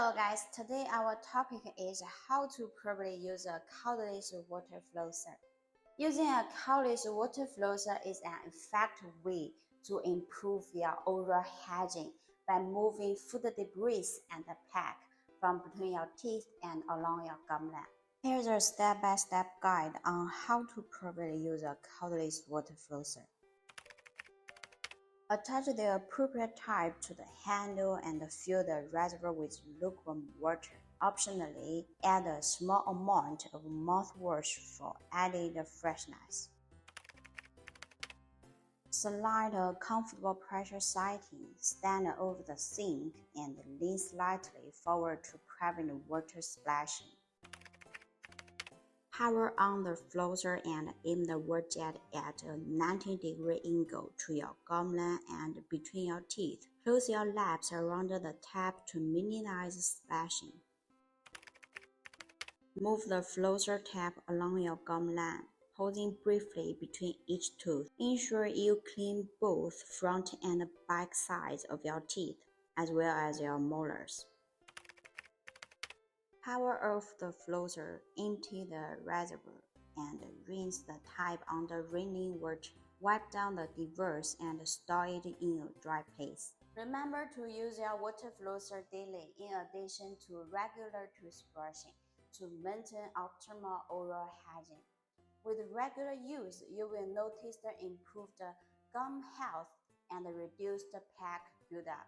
Hello guys, today our topic is how to properly use a cordless water flosser. Using a cordless water flosser is an effective way to improve your oral hygiene by moving food debris and plaque from between your teeth and along your gumline. Here's a step-by-step guide on how to properly use a cordless water flosser. Attach the appropriate type to the handle and fill the reservoir with lukewarm water. Optionally, add a small amount of mouthwash for added freshness. Select a comfortable pressure setting, stand over the sink, and lean slightly forward to prevent water splashing. Power on the flosser and aim the water jet at a 90-degree angle to your gumline and between your teeth. Close your lips around the tap to minimize splashing. Move the flosser tap along your gumline, pausing briefly between each tooth. Ensure you clean both front and back sides of your teeth, as well as your molars. Power off the flosser, empty the reservoir, and rinse the tap under running water. Wipe down the debris and store it in a dry place. Remember to use your water flosser daily in addition to regular toothbrushing to maintain optimal oral hygiene. With regular use, you will notice the improved gum health and reduced plaque buildup.